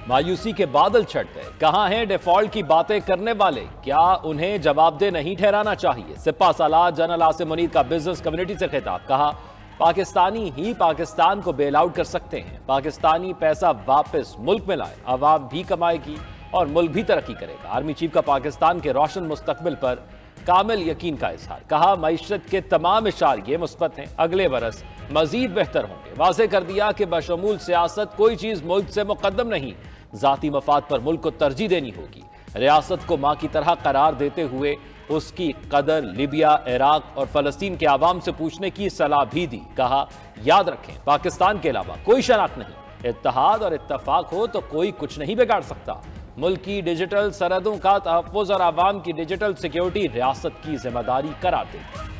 मायूसी के बादल छट गए। कहां हैं डिफॉल्ट की बातें करने वाले? क्या उन्हें जवाबदेह नहीं ठहराना चाहिए? सिपा सालार जनरल आसिम मुनीर का बिजनेस कम्युनिटी से खिताब। कहा, पाकिस्तानी ही पाकिस्तान को बेल आउट कर सकते हैं। पाकिस्तानी पैसा वापस मुल्क में लाए, आवाम भी कमाएगी और मुल्क भी तरक्की करेगा। आर्मी चीफ का पाकिस्तान के रोशन मुस्तकबिल पर कामिल यकीन का इजहार। कहा, मईशत के तमाम इशारे मुस्बत हैं, अगले बरस मजीद बेहतर होंगे। वाज़ेह कर दिया कि बशमूल सियासत कोई चीज मुल्क से मुकद्दम नहीं, जाती मफाद पर मुल्क को तरजीह देनी होगी। रियासत को मां की तरह करार देते हुए उसकी कदर लिबिया, इराक और फलस्तीन के आवाम से पूछने की सलाह भी दी। कहा, याद रखें, पाकिस्तान के अलावा कोई शनाख्त नहीं। इत्तेहाद और इत्तफाक हो तो कोई कुछ नहीं बिगाड़ सकता। मुल्क की डिजिटल सरहदों का तहफ़्फ़ुज़ और आवाम की डिजिटल सिक्योरिटी रियासत की जिम्मेदारी करार देगी।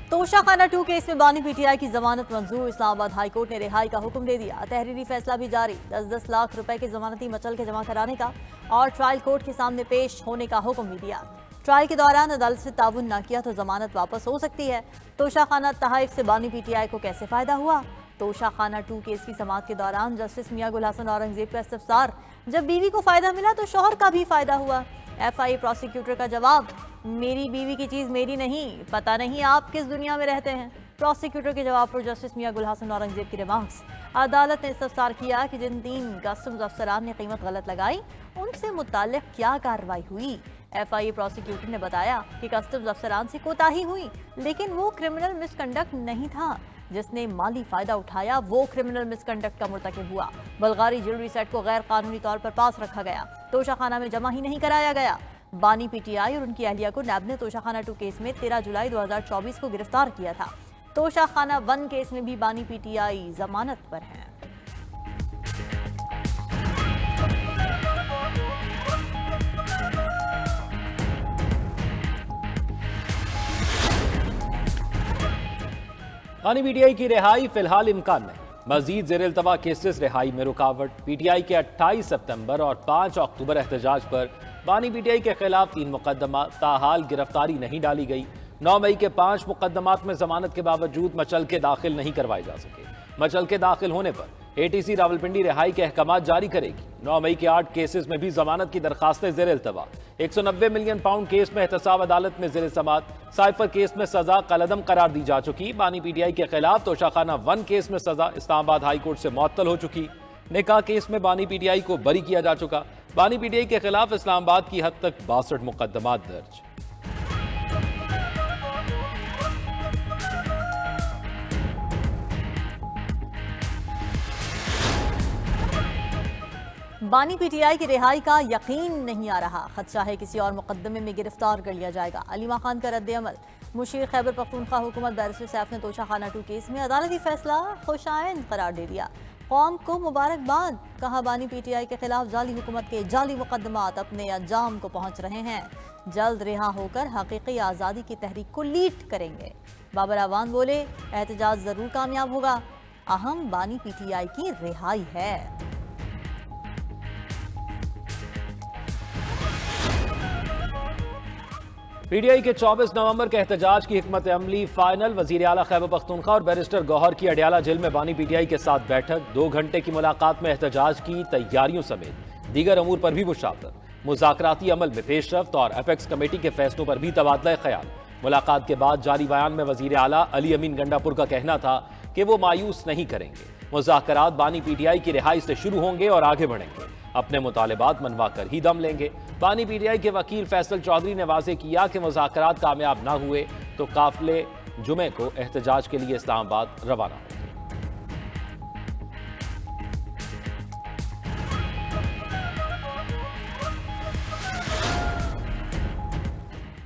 तोशाखाना 2 केस में बानी पीटीआई की जमानत मंजूर। इस्लामाबाद हाई कोर्ट ने रिहाई का हुक्म दे दिया। तहरीरी फैसला भी जारी। 10-10 लाख रुपए के जमानती मचल के जमा कराने का और ट्रायल कोर्ट के सामने पेश होने का हुक्म भी दिया। ट्रायल के दौरान अदालत से ताउन न किया तो जमानत वापस हो सकती है। तोशाखाना तहफ़ से बानी पीटीआई को कैसे फायदा हुआ? तोशाखाना 2 केस की समाअत के दौरान जस्टिस मियां गुल हसन औरंगजेब का इस्तफसार। जब बीवी को फायदा मिला तो शौहर का भी फायदा हुआ। एफआईए प्रोसिक्यूटर का जवाब, मेरी बीवी की चीज मेरी नहीं, पता नहीं आप किस दुनिया में रहते हैं। प्रोसिक्यूटर के जवाब पर जस्टिस मियां गुल हसन औरंगजेब की रिमार्क्स। अदालत ने इस्तफसार किया कि जिन 3 कस्टम्स अफसरान ने कीमत गलत लगाई उनसे मुताल्लिक क्या कार्रवाई हुई। एफआईए प्रोसिक्यूटर ने बताया कि कस्टम्स अफसरान से कोताही हुई, लेकिन वो क्रिमिनल मिसकंडक्ट नहीं था। जिसने माली फायदा उठाया वो क्रिमिनल मिसकंडक्ट का मुर्तकिब हुआ। बल्गारी ज्वेलरी सेट को गैर कानूनी तौर पर पास रखा गया, तोशाखाना में जमा ही नहीं कराया गया। बानी पीटीआई और उनकी अहलिया को नैब ने तोशाखाना 2 केस में 13 जुलाई 2024 को गिरफ्तार किया था। तोशाखाना 1 केस में भी बानी पीटीआई जमानत पर है। बानी पीटीआई की रिहाई फिलहाल इम्कान नहीं। मजीद ज़ेर-इल्तवा केसेस रिहाई में रुकावट। पीटीआई के 28 सितंबर और 5 अक्टूबर एहतजाज पर बानी पीटीआई के खिलाफ 3 मुकदमा, ताहाल गिरफ्तारी नहीं डाली गई। 9 मई के 5 मुकदमात में जमानत के बावजूद मचल के दाखिल नहीं करवाए जा सके। मचल के दाखिल होने पर एटीसी रावलपिंडी रिहाई के अहकाम जारी करेगी। 9 मई के 8 केसेस में भी जमानत की दरखास्तें ज़ेर-इल्तवा। 190 मिलियन पाउंड केस में एहतसाब अदालत में ज़ेर समाअत। साइफर केस में सजा कलअदम करार दी जा चुकी। बानी पीटीआई के खिलाफ तोशाखाना 1 केस में सजा इस्लामाबाद हाई कोर्ट से मुअत्तल हो चुकी। निकाह केस में बानी पीटीआई को बरी किया जा चुका। बानी पीटीआई के खिलाफ इस्लामाबाद की हद तक 62 मुकदमात दर्ज। बानी पीटीआई की रिहाई का यकीन नहीं आ रहा। खदशा है किसी और मुकदमे में गिरफ्तार कर लिया जाएगा। अलीमा खान का रद्द अमल। मुशीर खैबर पख्तूनख्वा हुकूमत बैरिस्टर सैफ ने तोशाखाना 2 केस में अदालती फैसला खुशाइंद करार दे दिया। कौम को मुबारकबाद। कहा, बानी पीटीआई के खिलाफ जाली हुकूमत के जाली मुकदमात अपने अंजाम को पहुंच रहे हैं। जल्द रिहा होकर हकीकी आज़ादी की तहरीक को लीड करेंगे। बाबर अवान बोले, एहतजाज जरूर कामयाब होगा, अहम बानी पीटीआई की रिहाई है। पीटीआई के 24 नवंबर के एहतजाज की हिकमत अमली फाइनल। वजीर आला खैबर पख्तूनख्वा और बैरिस्टर गौहर की अडियाला जेल में बानी पीटीआई के साथ बैठक। 2 घंटे की मुलाकात में एहतजाज की तैयारियों समेत दीगर अमूर पर भी मुशावरत। मुज़ाकराती अमल में पेशरफ्त और अपेक्स कमेटी के फैसलों पर भी तबादला ख्याल। मुलाकात के बाद जारी बयान में वजीर आला अली अमीन गंडापुर का कहना था कि वो मायूस नहीं करेंगे। मुज़ाकरात बानी पीटीआई की रिहाई से शुरू होंगे और आगे बढ़ेंगे। अपने मुतालिबात मनवा कर ही दम लेंगे। बानी पीटीआई के वकील फैसल चौधरी ने वाज़ेह किया कि मुज़ाकरात कामयाब ना हुए तो काफिले जुमे को एहतजाज के लिए इस्लामाबाद रवाना होंगे।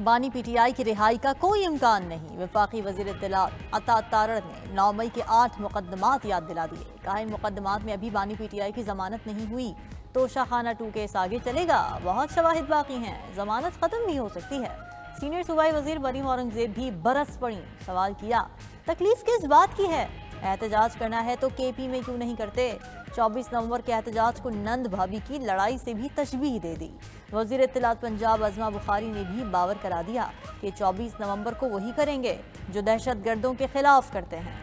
बानी पीटीआई की रिहाई का कोई इम्कान नहीं। वफाकी वजीर इत्तलात अता तारड़ ने 9 मई के 8 मुकदमात याद दिला दिए। कहा, इन मुकदमात में अभी बानी पीटीआई की जमानत नहीं हुई। तोशाखाना 2 केस आगे चलेगा, बहुत शवाहिद बाकी हैं, जमानत खत्म भी हो सकती है। सीनियर सूबाई वजीर मरीम औरंगजेब भी बरस पड़ी। सवाल किया, तकलीफ किस बात की है? एहतजाज करना है तो केपी में क्यों नहीं करते? 24 नवंबर के एहतजाज को नंद भाभी की लड़ाई से भी तशबीह दे दी। वजीर इत्तलात पंजाब अज़मा बुखारी ने भी बावर करा दिया कि 24 नवंबर को वही करेंगे जो दहशतगर्दों के खिलाफ करते हैं।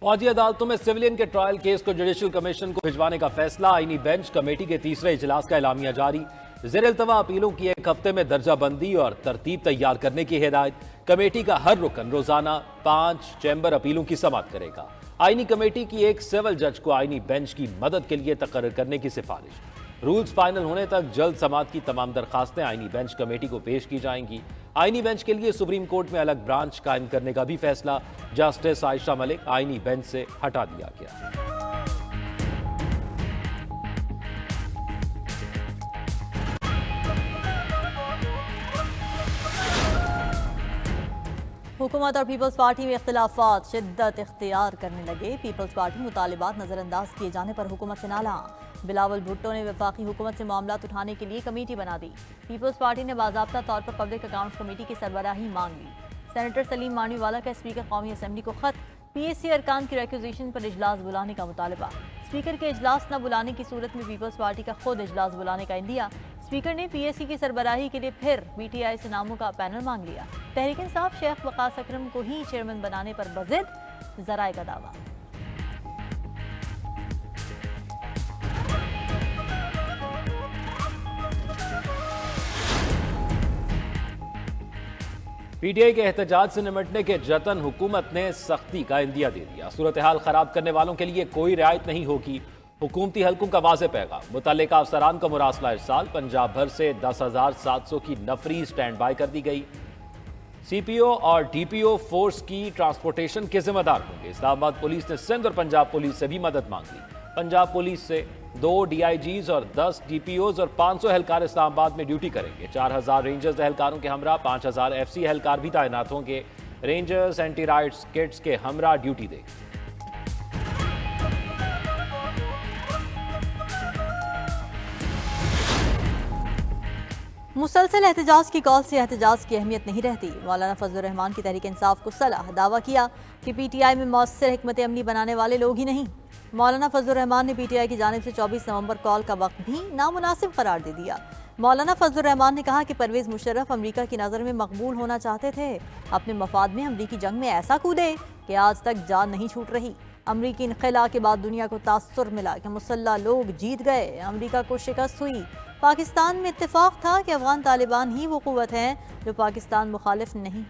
फौजी अदालतों में सिविलियन के ट्रायल केस को जुडिशल कमीशन को भिजवाने का फैसला। आईनी बेंच कमेटी के तीसरे इजलास का एलामिया जारी। ज़ेर-इल्तवा अपीलों की एक हफ्ते में दर्जाबंदी और तरतीब तैयार करने की हिदायत। कमेटी का हर रुकन रोजाना 5 चैम्बर अपीलों की समाअत करेगा। आईनी कमेटी की एक सिविल जज को आईनी बेंच की मदद के लिए तकर्रर करने की सिफारिश। रूल्स फाइनल होने तक जल्द समाअत की तमाम दरखास्तें आईनी बेंच कमेटी को पेश की जाएंगी। आईनी बेंच के लिए सुप्रीम कोर्ट में अलग ब्रांच कायम करने का भी फैसला। जस्टिस आयशा मलिक आईनी बेंच से हटा दिया गया। हुकूमत और पीपल्स पार्टी में इख्तिलाफात शिद्दत इख्तियार करने लगे। पीपल्स पार्टी मुतालिबात नजरअंदाज किए जाने पर हुकूमत से नाला। बिलावल भुट्टो ने वफाकी हुकूमत से मामलात उठाने के लिए कमेटी बना दी। पीपल्स पार्टी ने बाज़ाब्ता तौर पर पब्लिक अकाउंट्स कमेटी की सरबराही मांग ली। सेनेटर सलीम मानीवाला का स्पीकर कौमी असम्बली को खत। PAC अरकान की रिक्विजिशन पर इजलास बुलाने का मुतालबा। स्पीकर के इजलास न बुलाने की सूरत में पीपल्स पार्टी का खुद इजलास बुलाने का इंदिया। स्पीकर ने PAC की सरबराही के लिए फिर BTI से नामों का पैनल मांग लिया। तहरीक इंसाफ शेख वकास अकरम को ही चेयरमैन बनाने पर बज़िद ज़राए का दावा। PTI के एहतजाज से निमटने के जतन हुकूमत ने सख्ती का इंदिया दे दिया। सूरत हाल खराब करने वालों के लिए कोई रियायत नहीं होगी। हुकूमती हलकों का वाज़ेह पैगाम। मुतल्लिका अफसरान का मुरासला इरसाल। पंजाब भर से 10,700 की नफरी स्टैंड बाय कर दी गई। CPO और DPO फोर्स की ट्रांसपोर्टेशन के जिम्मेदार होंगे। इस्लामाबाद पुलिस ने सिंध और पंजाब पुलिस से भी मदद मांग ली। पंजाब पुलिस से 2 DIGs और 10 DPOs और 500 एहलकार इस्लामाबाद में ड्यूटी करेंगे। 4,000 रेंजर्स एहलकारों के हमरा 5,000 FC एहलकार भी तैनात होंगे। रेंजर्स एंटी राइट्स किट्स के हमरा ड्यूटी देंगे। मुसलसल एहतजाज की कॉल से एहतजाज की अहमियत नहीं रहती। मौलाना फजलुर रहमान की तहरीक इंसाफ को सलाह। दावा किया कि PTI में मौसर हिकमत अमली बनाने वाले लोग ही नहीं। मौलाना फजलुर रहमान ने PTI की जानिब से 24 नवंबर कॉल का वक्त भी नामुनासिब करार दे दिया। मौलाना फजलुर रहमान ने कहा कि परवेज मुशर्रफ अमरीका की नज़र में मकबूल होना चाहते थे। अपने मफाद में अमरीकी जंग में ऐसा कूदे कि आज तक जान नहीं छूट रही। अमरीकी इनखला के बाद दुनिया को तासुर मिला कि मुसल्ला लोग जीत गए, अमरीका को शिकस्त हुई। पाकिस्तान में इत्तेफाक था कि अफगान तालिबान ही वो कुव्वत है जो पाकिस्तान मुखालिफ नहीं।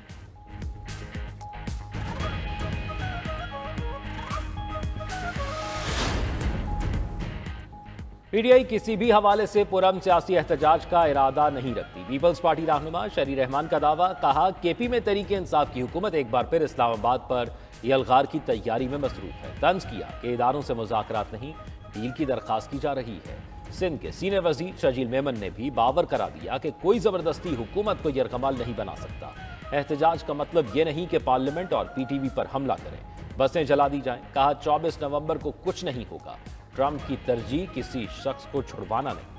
PTI किसी भी हवाले से पुरअमन सियासी एहतजाज का इरादा नहीं रखती। पीपल्स पार्टी रहनुमा शहरी रहमान का दावा। कहा KP में तहरीक इंसाफ की हुकूमत एक बार फिर इस्लामाबाद पर यलगार की तैयारी में मसरूफ है। तंज किया कि इदारों से मुज़ाकरात नहीं, डील की दरख्वास्त की जा रही है। सिंध के सीनियर वजीर शजील मेमन ने भी बावर करा दिया कि कोई जबरदस्ती हुकूमत को यरगमाल नहीं बना सकता। एहतजाज का मतलब ये नहीं कि पार्लियामेंट और PTV पर हमला करें, बसें जला दी जाएं। कहा 24 नवंबर को कुछ नहीं होगा। ट्रंप की तरजीह किसी शख्स को छुड़वाना नहीं।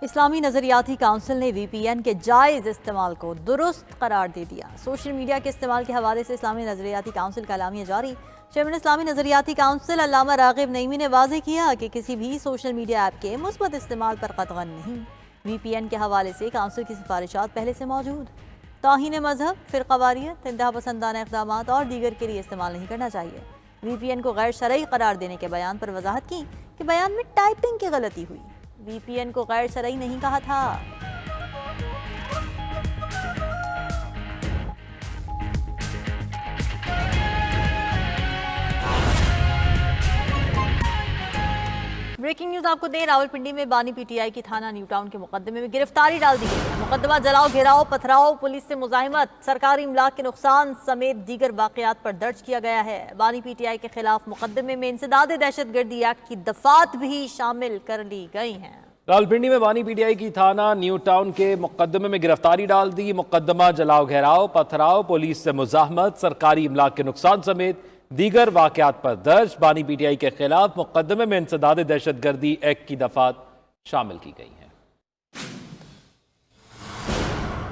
इस्लामी नजरियाती काउंसिल ने VPN के जायज़ इस्तेमाल को दुरुस्त करार दे दिया। सोशल मीडिया के इस्तेमाल के हवाले से इस्लामी नजरियाती काउंसिल का एलामिया जारी। चेयरमैन इस्लामी नजरियाती काउंसिल अल्लामा रागिब नईमी ने वाज़ेह किया कि किसी भी सोशल मीडिया ऐप के मुस्बत इस्तेमाल पर कतगन नहीं। VPN के हवाले से काउंसिल की सिफारिशात पहले से मौजूद। तौहीन मजहब, फ़िरक़ावारियत, इंतहा पसंदाना इक़दामात और दीगर के लिए इस्तेमाल नहीं करना चाहिए। VPN को गैर शरई करार देने के बयान पर वजाहत की कि बयान में टाइपिंग की गलती हुई। VPN को गैर शरई नहीं कहा था। ब्रेकिंग न्यूज आपको दें। रावलपिंडी में बानी PTI की थाना न्यू टाउन के मुकदमे में गिरफ्तारी डाल दी गई है। मुकदमा जलाओ, घेराव, पथराव, पुलिस से मुजाहिमत, सरकारी इमलाक के नुकसान समेत दीगर वाकयात पर दर्ज किया गया है। बानी PTI के खिलाफ मुकदमे में इंसदाद दहशतगर्दी एक्ट की दफात भी शामिल कर ली गई हैं। रावलपिंडी में बानी PTI की थाना न्यू टाउन के मुकदमे में गिरफ्तारी डाल दी। मुकदमा जलाओ, घेराव, पथराव, पुलिस से मुजाहमत, सरकारी इमलाक के नुकसान समेत दीगर वाकयात पर दर्ज बानी पीटीआई के खिलाफ मुकदमे में इंसदाद दहशतगर्दी एक्ट की दफात शामिल की गई हैं।